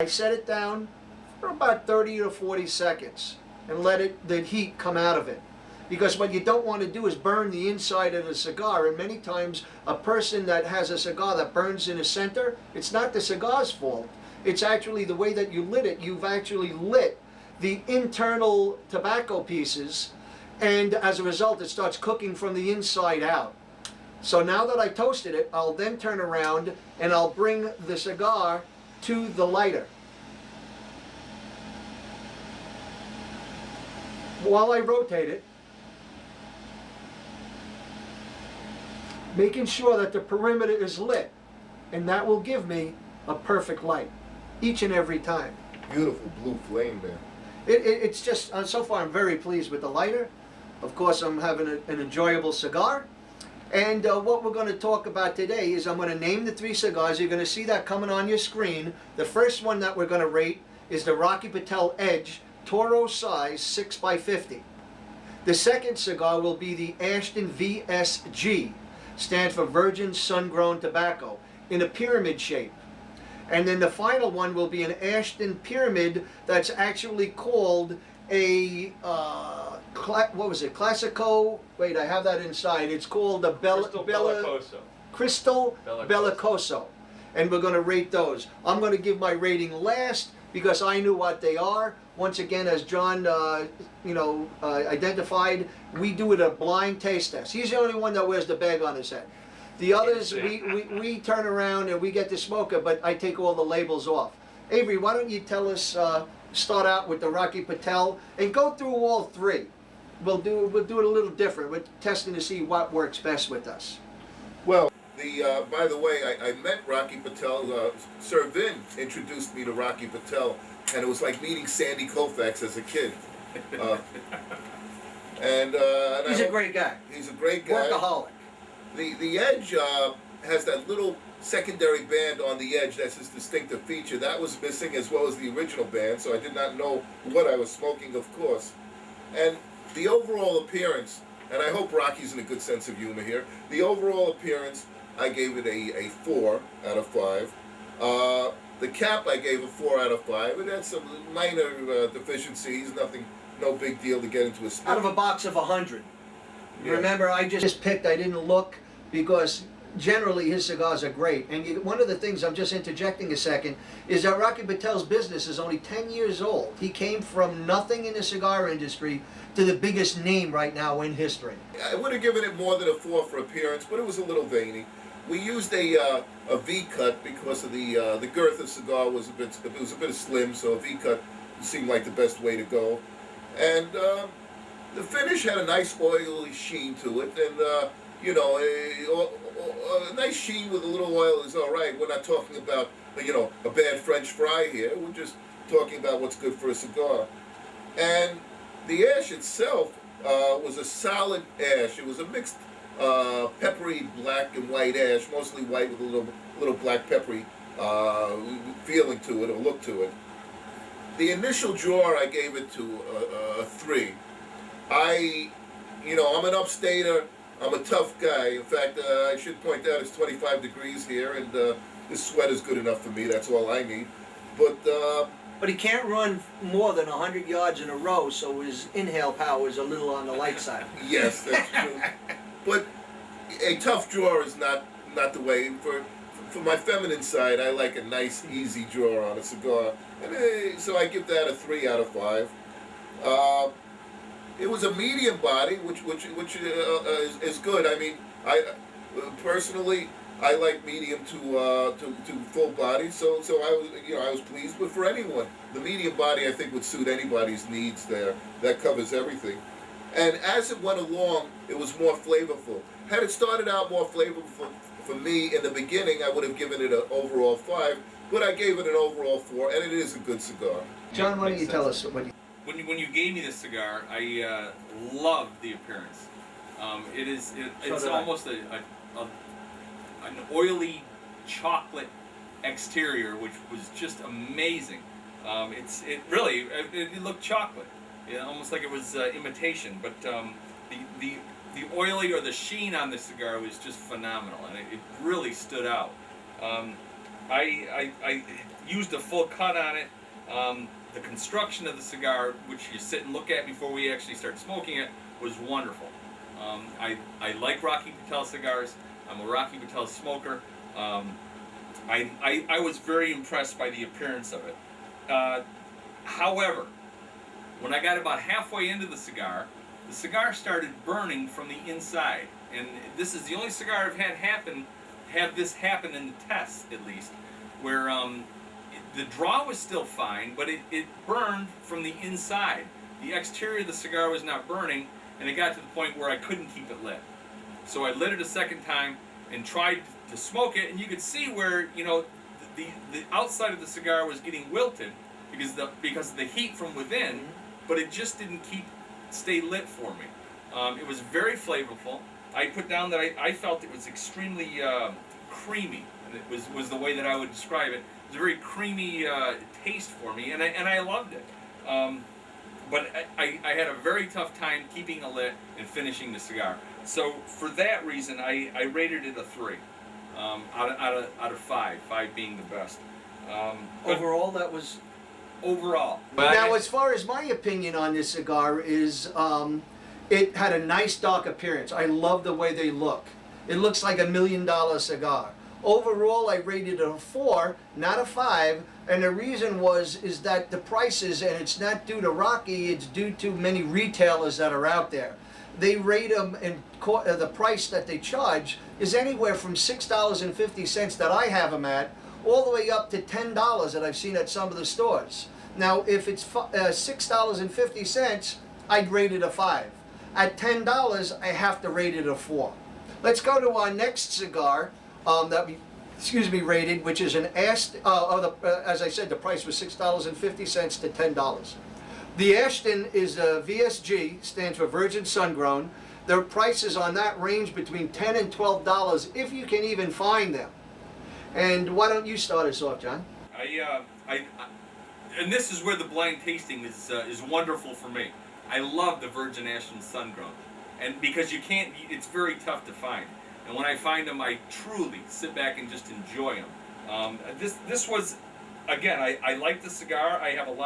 I set it down for about 30 to 40 seconds and let the heat come out of it. Because what you don't want to do is burn the inside of the cigar, and many times a person that has a cigar that burns in the center, it's not the cigar's fault. It's actually the way that you lit it. You've actually lit the internal tobacco pieces, and as a result it starts cooking from the inside out. So now that I toasted it, I'll then turn around and I'll bring the cigar to the lighter. While I rotate it, making sure that the perimeter is lit, and that will give me a perfect light each and every time. Beautiful blue flame there. It's just, so far I'm very pleased with the lighter. Of course, I'm having an enjoyable cigar. And what we're going to talk about today is I'm going to name the 3 cigars. You're going to see that coming on your screen. The first one that we're going to rate is the Rocky Patel Edge Toro size 6x50. The second cigar will be the Ashton VSG, stands for Virgin Sun-Grown Tobacco, in a pyramid shape. And then the final one will be an Ashton Pyramid that's actually called a, what was it, Classico? Wait, I have that inside. It's called the Crystal Bellicoso. And we're going to rate those. I'm going to give my rating last because I knew what they are. Once again, as John identified, we do it a blind taste test. He's the only one that wears the bag on his head. The others, we turn around and we get to smoke it, but I take all the labels off. Avery, why don't you tell us, start out with the Rocky Patel and go through all 3. We'll do it a little different. We're testing to see what works best with us. Well, by the way, I met Rocky Patel. SirVin introduced me to Rocky Patel, and it was like meeting Sandy Koufax as a kid. And he's a great guy. He's a great guy. Workaholic. The Edge has that little secondary band on the edge. That's his distinctive feature. That was missing, as well as the original band, so I did not know what I was smoking, of course. And the overall appearance, and I hope Rocky's in a good sense of humor here, the overall appearance, I gave it a 4 out of 5. The cap, I gave a 4 out of 5. It had some minor deficiencies, no big deal to get into a spin. Out of a box of 100. Yeah. Remember, I just picked, I didn't look, because generally his cigars are great. And one of the things, I'm just interjecting a second, is that Rocky Patel's business is only 10 years old. He came from nothing in the cigar industry to the biggest name right now in history. I would have given it more than a 4 for appearance, but it was a little veiny. We used a V cut because of the girth of the cigar was a bit slim, so a V cut seemed like the best way to go. And the finish had a nice oily sheen to it, and a nice sheen with a little oil is all right. We're not talking about a bad French fry here. We're just talking about what's good for a cigar. And the ash itself was a solid ash. It was a mixed peppery black and white ash, mostly white with a little black peppery feeling to it or look to it. The initial draw, I gave it to a 3. I'm an upstater. I'm a tough guy. In fact, I should point out it's 25 degrees here, and this sweat is good enough for me. That's all I need. But he can't run more than 100 yards in a row, so his inhale power is a little on the light side. Yes, that's true. But a tough draw is not the way. For my feminine side, I like a nice, easy draw on a cigar. And so I give that a 3 out of 5. It was a medium body, which is good. I mean, personally, I like medium to full body, so I was pleased. But for anyone, the medium body I think would suit anybody's needs there. That covers everything. And as it went along, it was more flavorful. Had it started out more flavorful for me in the beginning, I would have given it an overall 5, but I gave it an overall 4, and it is a good cigar. John, why don't you tell us what you... When you gave me this cigar, I loved the appearance. It's almost an oily chocolate exterior, which was just amazing. It looked chocolate, almost like it was imitation. But the oily or the sheen on the cigar was just phenomenal, and it really stood out. I used a full cut on it. The construction of the cigar, which you sit and look at before we actually start smoking it, was wonderful. I like Rocky Patel cigars. I'm a Rocky Patel smoker. I was very impressed by the appearance of it. However, when I got about halfway into the cigar started burning from the inside. And this is the only cigar I've had this happen in the tests, at least, where the draw was still fine, but it burned from the inside. The exterior of the cigar was not burning, and it got to the point where I couldn't keep it lit. So I lit it a second time and tried to smoke it, and you could see where, you know, the outside of the cigar was getting wilted because of the heat from within, but it just didn't stay lit for me. It was very flavorful. I put down that I felt it was extremely creamy, and it was the way that I would describe it. It was a very creamy taste for me, and I loved it. But I had a very tough time keeping it lit and finishing the cigar. So for that reason, I rated it a 3 out of 5, 5 being the best. Overall, that was... Overall. Now, as far as my opinion on this cigar is, it had a nice dark appearance. I love the way they look. It looks like $1 million cigar. Overall, I rated it a 4, not a 5, and the reason is that the prices, and it's not due to Rocky, it's due to many retailers that are out there. They rate them, and the price that they charge is anywhere from $6.50 that I have them at, all the way up to $10 that I've seen at some of the stores. Now, if it's $6.50, I'd rate it a 5. At $10, I have to rate it a 4. Let's go to our next cigar that we, rated, which is an Ashton. As I said, the price was $6.50 to $10. The Ashton is a VSG, stands for Virgin Sun Grown. Their prices on that range between $10 and $12, if you can even find them. And why don't you start us off, John? And this is where the blind tasting is wonderful for me. I love the Virgin Ashton Sun Grown, and because it's very tough to find. And when I find them, I truly sit back and just enjoy them. This was, again, I like the cigar. I have a lot.